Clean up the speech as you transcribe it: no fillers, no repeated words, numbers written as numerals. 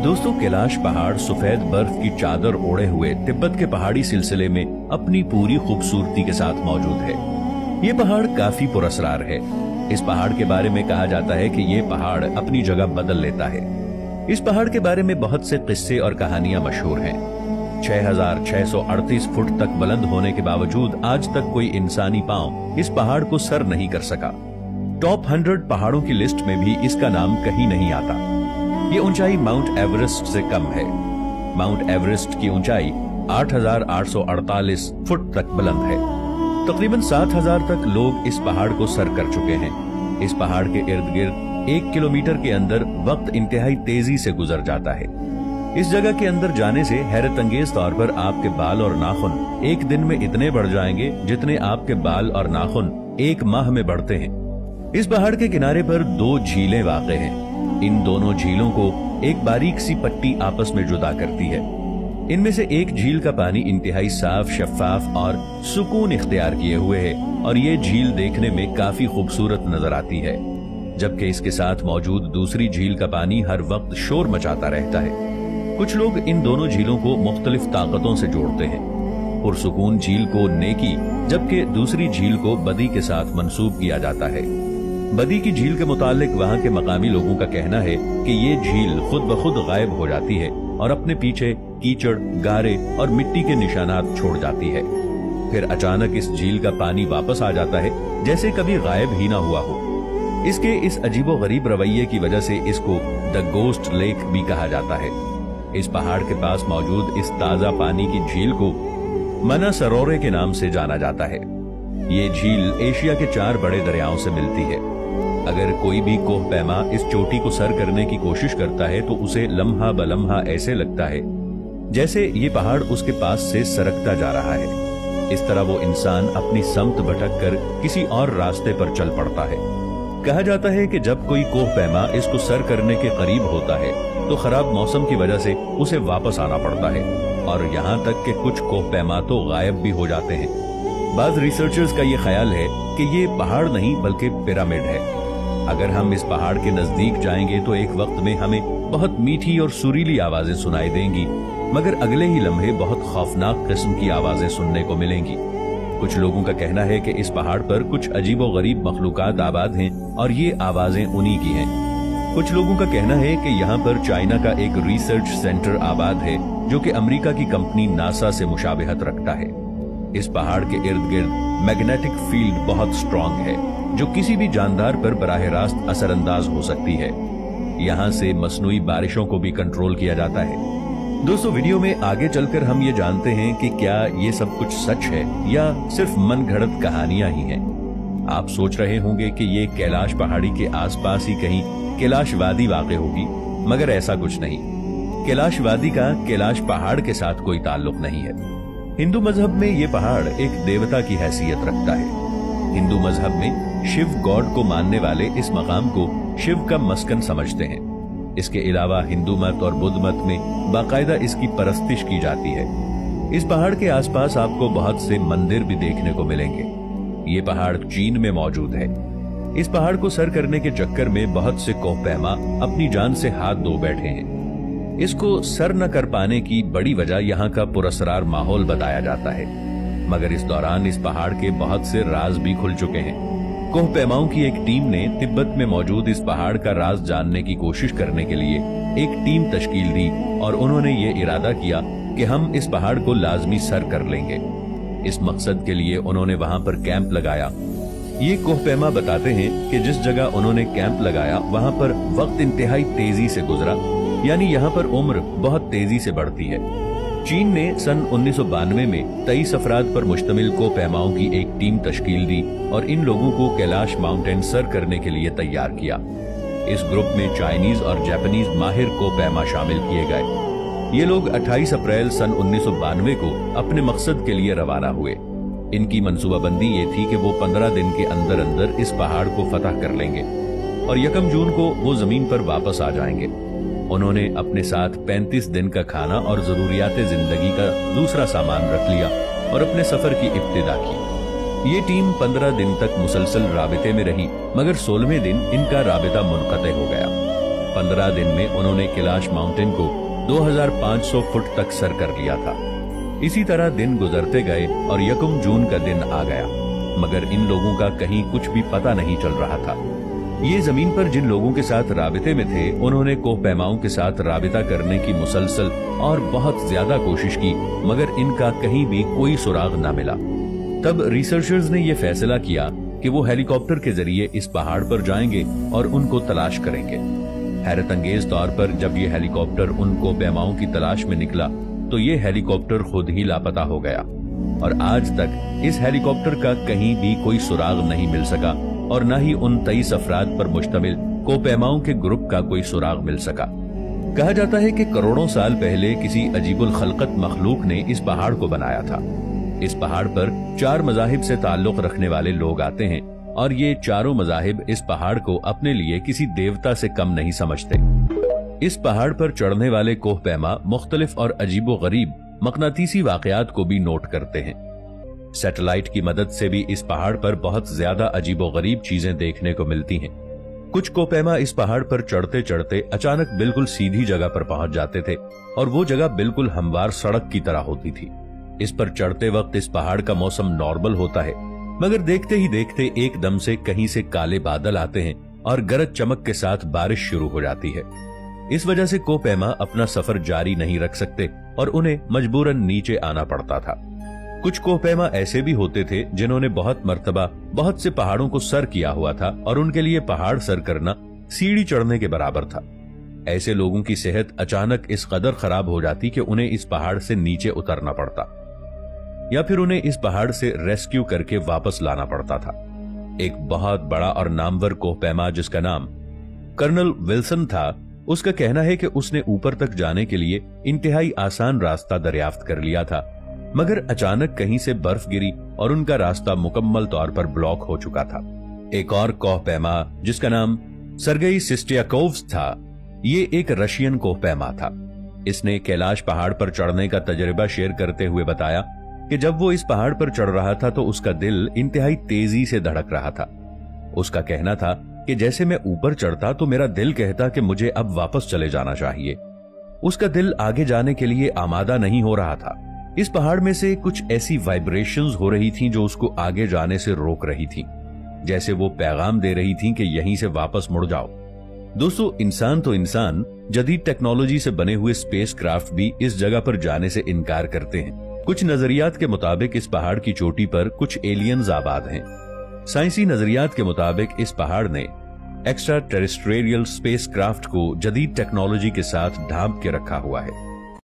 दोस्तों, कैलाश पहाड़ सफेद बर्फ की चादर ओढ़े हुए तिब्बत के पहाड़ी सिलसिले में अपनी पूरी खूबसूरती के साथ मौजूद है। ये पहाड़ काफी पुरस्कार है। इस पहाड़ के बारे में कहा जाता है कि ये पहाड़ अपनी जगह बदल लेता है। इस पहाड़ के बारे में बहुत से किस्से और कहानियां मशहूर हैं। 6638 फुट तक बुलंद होने के बावजूद आज तक कोई इंसानी पांव इस पहाड़ को सर नहीं कर सका। टॉप 100 पहाड़ों की लिस्ट में भी इसका नाम कहीं नहीं आता। ये ऊंचाई माउंट एवरेस्ट से कम है। माउंट एवरेस्ट की ऊंचाई 8848 फुट तक बुलंद है। तकरीबन 7000 तक लोग इस पहाड़ को सर कर चुके हैं। इस पहाड़ के इर्द गिर्द 1 किलोमीटर के अंदर वक्त इंतहाई तेजी से गुजर जाता है। इस जगह के अंदर जाने से हैरत अंगेज तौर पर आपके बाल और नाखून एक दिन में इतने बढ़ जाएंगे जितने आपके बाल और नाखून 1 माह में बढ़ते हैं। इस पहाड़ के किनारे पर 2 झीलें वाक़े हैं। इन दोनों झीलों को एक बारीक सी पट्टी आपस में जुदा करती है। इनमें से एक झील का पानी इंतहाई साफ, शफाफ और सुकून इख्तियार किए हुए है और ये झील देखने में काफी खूबसूरत नजर आती है, जबकि इसके साथ मौजूद दूसरी झील का पानी हर वक्त शोर मचाता रहता है। कुछ लोग इन दोनों झीलों को मुख्तलिफ ताकतों से जोड़ते हैं। पुरसुकून झील को नेकी, जबकि दूसरी झील को बदी के साथ मंसूब किया जाता है। बदी की झील के मुतालिक वहां के मकामी लोगों का कहना है कि ये झील खुद ब खुद गायब हो जाती है और अपने पीछे कीचड़, गारे और मिट्टी के निशानात छोड़ जाती है। फिर अचानक इस झील का पानी वापस आ जाता है, जैसे कभी गायब ही ना हुआ हो। इसके इस अजीबोगरीब रवैये की वजह से इसको द गोस्ट लेक भी कहा जाता है। इस पहाड़ के पास मौजूद इस ताजा पानी की झील को मना सरोरे के नाम से जाना जाता है। ये झील एशिया के 4 बड़े दरियाओं से मिलती है। अगर कोई भी कोह पैमा इस चोटी को सर करने की कोशिश करता है तो उसे लम्हा बलम्हा ऐसे लगता है जैसे ये पहाड़ उसके पास से सरकता जा रहा है। इस तरह वो इंसान अपनी समत भटक कर किसी और रास्ते पर चल पड़ता है। कहा जाता है कि जब कोई कोह पैमा इसको सर करने के करीब होता है तो खराब मौसम की वजह से उसे वापस आना पड़ता है और यहाँ तक कि कुछ कोह पैमा तो गायब भी हो जाते हैं। बाज़ रिसर्चर्स का ये ख्याल है कि ये पहाड़ नहीं बल्कि पिरामिड है। अगर हम इस पहाड़ के नजदीक जाएंगे तो एक वक्त में हमें बहुत मीठी और सुरीली आवाजें सुनाई देंगी, मगर अगले ही लम्हे बहुत खौफनाक किस्म की आवाजें सुनने को मिलेंगी। कुछ लोगों का कहना है कि इस पहाड़ पर कुछ अजीबोगरीब मखलूकात आबाद हैं और ये आवाजें उन्हीं की हैं। कुछ लोगों का कहना है कि यहाँ पर चाइना का एक रिसर्च सेंटर आबाद है जो कि अमेरिका की कंपनी नासा से मुशाबिहत रखता है। इस पहाड़ के इर्द गिर्द मैग्नेटिक फील्ड बहुत स्ट्रॉन्ग है जो किसी भी जानदार पर बराह रास्त असरअंदाज हो सकती है। यहाँ से मसनूई बारिशों को भी कंट्रोल किया जाता है। दोस्तों, वीडियो में आगे चलकर हम ये जानते हैं कि क्या ये सब कुछ सच है या सिर्फ मनगढ़ंत कहानियां ही हैं। आप सोच रहे होंगे कि ये कैलाश पहाड़ी के आसपास ही कहीं कैलाश वादी वाक़े होगी, मगर ऐसा कुछ नहीं। कैलाश वादी का कैलाश पहाड़ के साथ कोई ताल्लुक नहीं है। हिंदू मजहब में ये पहाड़ एक देवता की हैसियत रखता है। हिंदू मजहब में शिव गॉड को मानने वाले इस मकाम को शिव का मस्कन समझते हैं। इसके अलावा हिंदू मत और बुद्ध मत में बाकायदा इसकी परस्तिश की जाती है। इस पहाड़ के आसपास आपको बहुत से मंदिर भी देखने को मिलेंगे। ये पहाड़ चीन में मौजूद है। इस पहाड़ को सर करने के चक्कर में बहुत से कोह पैमा अपनी जान से हाथ धो बैठे हैं। इसको सर न कर पाने की बड़ी वजह यहाँ का पुरस्कार माहौल बताया जाता है, मगर इस दौरान इस पहाड़ के बहुत से राज भी खुल चुके हैं। कोह पैमाओं की एक टीम ने तिब्बत में मौजूद इस पहाड़ का राज जानने की कोशिश करने के लिए एक टीम तश्कील दी और उन्होंने ये इरादा किया कि हम इस पहाड़ को लाजमी सर कर लेंगे। इस मकसद के लिए उन्होंने वहां पर कैंप लगाया। ये कोह पैमा बताते हैं कि जिस जगह उन्होंने कैंप लगाया वहां पर वक्त इंतहाई तेजी से गुजरा, यानी यहाँ पर उम्र बहुत तेजी से बढ़ती है। चीन ने सन 1992 में 23 अफराद पर मुश्तमिल कोह पैमाओं की एक टीम तश्कील दी और इन लोगों को कैलाश माउंटेन सर करने के लिए तैयार किया। इस ग्रुप में चाइनीज और जापानीज माहिर कोह पैमा शामिल किए गए। ये लोग 28 अप्रैल सन 1992 को अपने मकसद के लिए रवाना हुए। इनकी मंसूबाबंदी ये थी कि वो 15 दिन के अंदर अंदर इस पहाड़ को फतह कर लेंगे और 1 जून को वो जमीन पर वापस आ जाएंगे। उन्होंने अपने साथ 35 दिन का खाना और जरूरियात जिंदगी का दूसरा सामान रख लिया और अपने सफर की इब्तिदा की। ये टीम 15 दिन तक मुसलसल राबिते में रही, मगर 16वें दिन इनका राबिता मुनक़ते हो गया। 15 दिन में उन्होंने कैलाश माउंटेन को 2500 फुट तक सर कर लिया था। इसी तरह दिन गुजरते गए और 1 जून का दिन आ गया, मगर इन लोगों का कहीं कुछ भी पता नहीं चल रहा था। ये जमीन पर जिन लोगों के साथ राबिते में थे, उन्होंने कोहपैमाओं के साथ राबिता करने की मुसलसल और बहुत ज्यादा कोशिश की, मगर इनका कहीं भी कोई सुराग न मिला। तब रिसर्चर्स ने यह फैसला किया कि वो हेलीकॉप्टर के जरिए इस पहाड़ पर जाएंगे और उनको तलाश करेंगे। हैरत अंगेज तौर पर जब ये हेलीकॉप्टर उन कोहपैमाओं की तलाश में निकला तो ये हेलीकॉप्टर खुद ही लापता हो गया और आज तक इस हेलीकॉप्टर का कहीं भी कोई सुराग नहीं मिल सका और न ही उन 23 अफराद पर मुश्तमिल कोहपैमाओं के ग्रुप का कोई सुराग मिल सका। कहा जाता है कि करोड़ों साल पहले किसी अजीबुल खलकत मखलूक ने इस पहाड़ को बनाया था। इस पहाड़ पर 4 मज़ाहिब से ताल्लुक रखने वाले लोग आते हैं और ये चारों मज़ाहिब इस पहाड़ को अपने लिए किसी देवता से कम नहीं समझते। इस पहाड़ पर चढ़ने वाले कोहपैमा मुख्तलिफ और अजीबो गरीब मकनातीसी वाकयात को भी नोट करते हैं। सैटेलाइट की मदद से भी इस पहाड़ पर बहुत ज्यादा अजीबो गरीब चीजें देखने को मिलती हैं। कुछ कोहपैमा इस पहाड़ पर चढ़ते चढ़ते अचानक बिल्कुल सीधी जगह पर पहुंच जाते थे और वो जगह बिल्कुल हमवार सड़क की तरह होती थी। इस पर चढ़ते वक्त इस पहाड़ का मौसम नॉर्मल होता है, मगर देखते ही देखते एकदम से कहीं से काले बादल आते हैं और गरज चमक के साथ बारिश शुरू हो जाती है। इस वजह से कोहपैमा अपना सफर जारी नहीं रख सकते और उन्हें मजबूरन नीचे आना पड़ता था। कुछ कोहपैमा ऐसे भी होते थे जिन्होंने बहुत मर्तबा बहुत से पहाड़ों को सर किया हुआ था और उनके लिए पहाड़ सर करना सीढ़ी चढ़ने के बराबर था। ऐसे लोगों की सेहत अचानक इस कदर खराब हो जाती कि उन्हें इस पहाड़ से नीचे उतरना पड़ता या फिर उन्हें इस पहाड़ से रेस्क्यू करके वापस लाना पड़ता था। एक बहुत बड़ा और नामवर कोहपैमा जिसका नाम कर्नल विल्सन था, उसका कहना है कि उसने ऊपर तक जाने के लिए इंतहाई आसान रास्ता दरियाफ्त कर लिया था, मगर अचानक कहीं से बर्फ गिरी और उनका रास्ता मुकम्मल तौर पर ब्लॉक हो चुका था। एक और कोहपैमा जिसका नाम सर्गेई सिस्टियाकोव्स था, ये एक रशियन कोहपैमा था। इसने कैलाश पहाड़ पर चढ़ने का तजुर्बा शेयर करते हुए बताया कि जब वो इस पहाड़ पर चढ़ रहा था तो उसका दिल इंतहाई तेजी से धड़क रहा था। उसका कहना था कि जैसे मैं ऊपर चढ़ता तो मेरा दिल कहता कि मुझे अब वापस चले जाना चाहिए। उसका दिल आगे जाने के लिए आमादा नहीं हो रहा था। इस पहाड़ में से कुछ ऐसी वाइब्रेशंस हो रही थीं जो उसको आगे जाने से रोक रही थीं, जैसे वो पैगाम दे रही थीं कि यहीं से वापस मुड़ जाओ। दोस्तों, इंसान तो इंसान, जदीद टेक्नोलॉजी से बने हुए स्पेस क्राफ्ट भी इस जगह पर जाने से इनकार करते हैं। कुछ नजरियात के मुताबिक इस पहाड़ की चोटी पर कुछ एलियंस आबाद हैं। साइंसी नजरियात के मुताबिक इस पहाड़ ने एक्स्ट्रा टेरेस्ट्रियल स्पेस क्राफ्ट को जदीद टेक्नोलॉजी के साथ ढांप के रखा हुआ है।